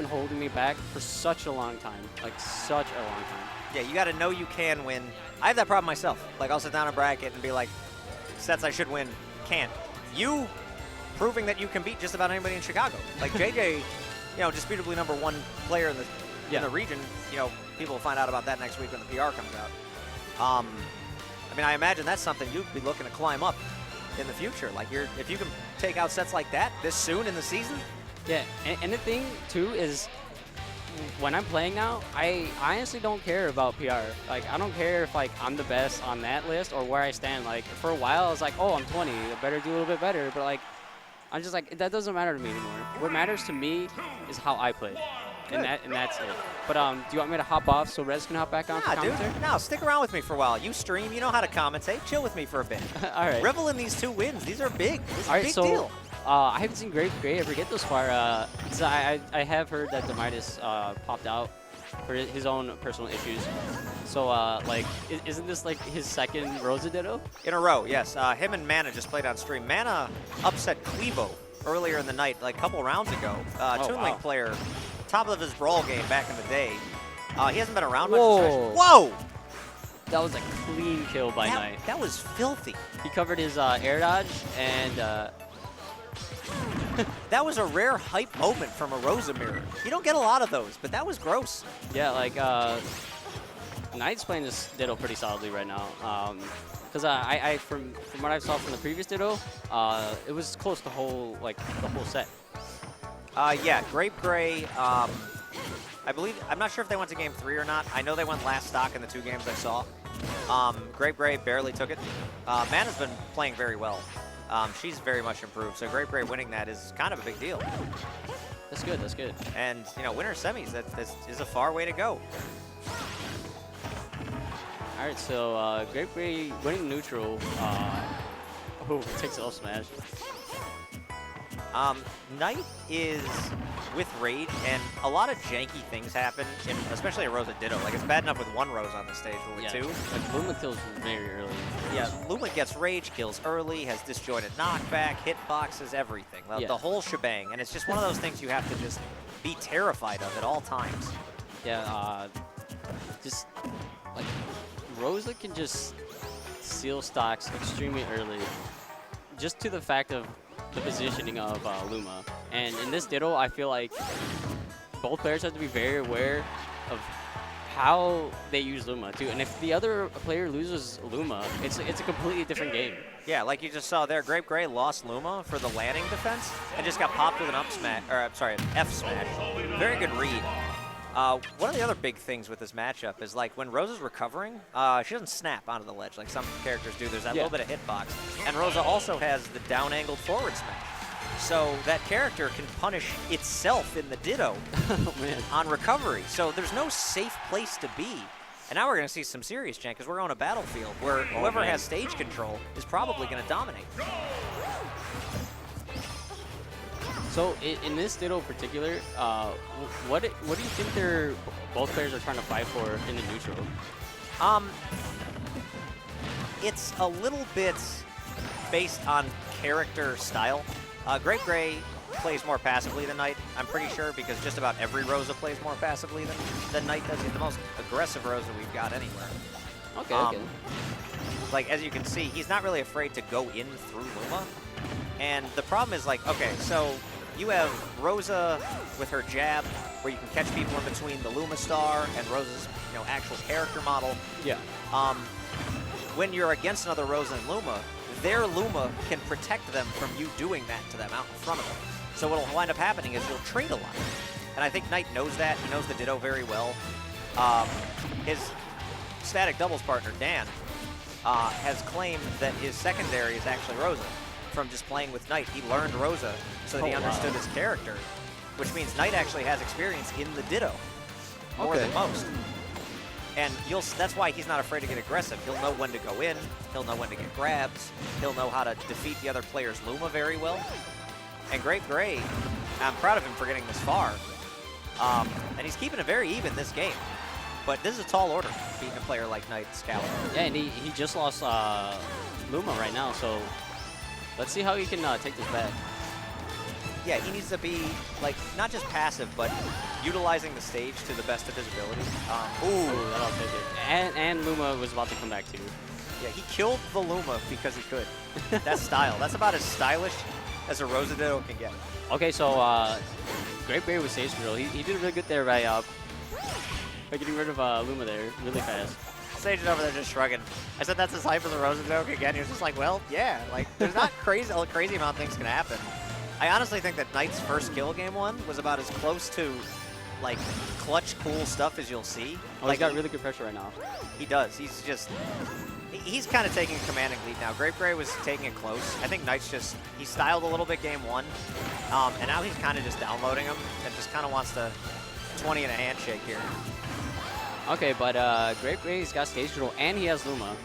holding me back for such a long time. Like, such a long time. Yeah, you got to know you can win. I have that problem myself. Like, I'll sit down and bracket and be like, sets I should win, can't. You proving that you can beat just about anybody in Chicago. Like, JJ, you know, disputably #1 player in the region. You know, people will find out about that next week when the PR comes out. I mean, I imagine that's something you'd be looking to climb up in the future. Like, if you can take out sets like that this soon in the season. Yeah, and the thing, too, is when I'm playing now, I honestly don't care about PR. Like, I don't care if, like, I'm the best on that list or where I stand. Like, for a while, I was like, oh, I'm 20. I better do a little bit better. But, like, I'm just like, that doesn't matter to me anymore. What matters to me is how I play. And that's it. But do you want me to hop off so Rez can hop back on for commentary? Dude. No, stick around with me for a while. You stream. You know how to commentate. Chill with me for a bit. All right. Revel in these 2 wins. These are big. This is a big so, deal. I haven't seen GrapeGray ever get this far. I have heard that Midas popped out for his own personal issues. So, like, isn't this, like, his second Rosa Ditto? In a row, yes. Him and Mana just played on stream. Mana upset Clevo earlier in the night, like a couple rounds ago. Toon Link player, top of his brawl game back in the day. He hasn't been around much. Whoa! That was a clean kill by Knight. That was filthy. He covered his air dodge, and that was a rare hype moment from a Rosa mirror. You don't get a lot of those, but that was gross. Yeah, like, Knight's playing this Ditto pretty solidly right now. Because from what I saw from the previous Ditto, it was close to the whole set. Yeah, GrapeGray, I believe, I'm not sure if they went to game 3 or not. I know they went last stock in the 2 games I saw. GrapeGray barely took it. Mana's been playing very well. She's very much improved, so GrapeGray winning that is kind of a big deal. That's good, that's good. And, you know, winner semis, that is a far way to go. All right, so GrapeGray winning neutral. Takes L smash. Knight is with Raid, and a lot of janky things happen, especially a Rosa Ditto. Like, it's bad enough with 1 Rose on the stage, but with 2? Like, Luma kills very early. Yeah, Luma gets Rage, kills early, has disjointed knockback, hitboxes, everything. The whole shebang, and it's just one of those things you have to just be terrified of at all times. Yeah, just, like, Rosa can just seal stocks extremely early, just to the fact of the positioning of Luma. And in this Ditto, I feel like both players have to be very aware of how they use Luma, too. And if the other player loses Luma, it's a completely different game. Yeah, like you just saw there, GrapeGray lost Luma for the landing defense and just got popped with an up smash, or sorry, an F smash. Very good read. One of the other big things with this matchup is, like, when Rosa's recovering, she doesn't snap onto the ledge like some characters do. There's that little bit of hitbox. And Rosa also has the down-angled forward smash. So that character can punish itself in the Ditto on recovery. So there's no safe place to be. And now we're going to see some serious jank because we're on a battlefield where whoever has stage control is probably going to dominate. So in this Ditto in particular, what do you think both players are trying to fight for in the neutral? It's a little bit based on character style. GrapeGray plays more passively than Knight, I'm pretty sure, because just about every Rosa plays more passively than Knight does. He's the most aggressive Rosa we've got anywhere. Okay, okay. Like, as you can see, he's not really afraid to go in through Luma. And the problem is, like, okay, so you have Rosa with her jab, where you can catch people in between the Luma star and Rosa's, you know, actual character model. Yeah. When you're against another Rosa and Luma, their Luma can protect them from you doing that to them out in front of them. So what'll wind up happening is you'll trade a lot. And I think Knight knows that. He knows the Ditto very well. His static doubles partner, Dan, has claimed that his secondary is actually Rosa. From just playing with Knight, he learned Rosa so that he understood his character, which means Knight actually has experience in the Ditto more than most. And that's why he's not afraid to get aggressive. He'll know when to go in, he'll know when to get grabs, he'll know how to defeat the other player's Luma very well. And GrapeGray, I'm proud of him for getting this far. And he's keeping it very even this game. But this is a tall order, beating a player like Knight Scala. Yeah, and he just lost Luma right now, so let's see how he can take this back. Yeah, he needs to be, like, not just passive, but utilizing the stage to the best of his ability. Ooh, that'll take it. And Luma was about to come back too. Yeah, he killed the Luma because he could. That's style. That's about as stylish as a Rosaditto can get. Okay, so GrapeGray with stage control. He did really good there by getting rid of Luma there really fast. Sage is over there just shrugging. I said that's as hype as a Rosaditto can get. He was just like, well, yeah. Like, there's not crazy amount of things can happen. I honestly think that NiTe's first kill game 1 was about as close to, like, clutch cool stuff as you'll see. Oh, like, he's got really good pressure right now. He does. He's just... He's kind of taking a commanding lead now. GrapeGray was taking it close. I think NiTe's just... He styled a little bit game 1. And now he's kind of just downloading him and just kind of wants to 20 in a handshake here. Okay, but GrapeGray's got stage control and he has Luma.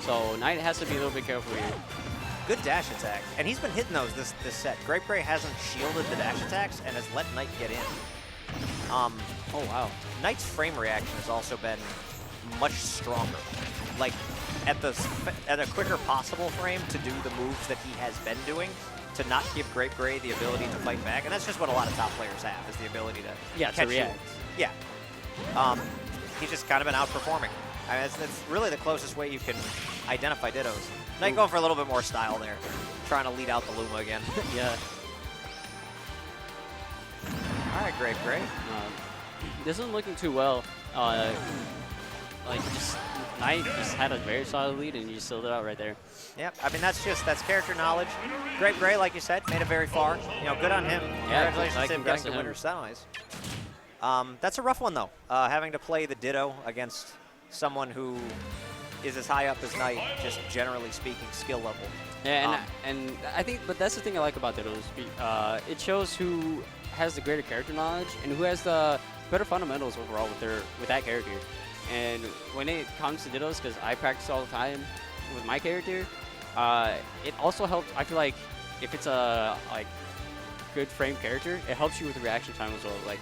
So NiTe has to be a little bit careful here. Good dash attack. And he's been hitting those this set. GrapeGray hasn't shielded the dash attacks and has let NiTe get in. Oh, wow. NiTe's frame reaction has also been much stronger. Like, at a quicker possible frame to do the moves that he has been doing, to not give GrapeGray the ability to fight back. And that's just what a lot of top players have, is the ability to catch react. You. Yeah. He's just kind of been outperforming. I mean, it's really the closest way you can identify Dittos. NiTe going for a little bit more style there, trying to lead out the Luma again. Yeah. All right, GrapeGray. This isn't looking too well. Like, just NiTe just had a very solid lead, and you just sealed it out right there. Yep, I mean, that's character knowledge. GrapeGray, like you said, made it very far. You know, good on him. Yeah, Congratulations to him congrats getting to to him. winner's semis. That's a rough one, though, having to play the Ditto against someone who is as high up as NiTe, just generally speaking, skill level. Yeah, and I think, but that's the thing I like about Dittos. It shows who has the greater character knowledge and who has the better fundamentals overall with that character. And when it comes to Dittos, because I practice all the time with my character, it also helps. I feel like if it's a good frame character, it helps you with the reaction time as well. Like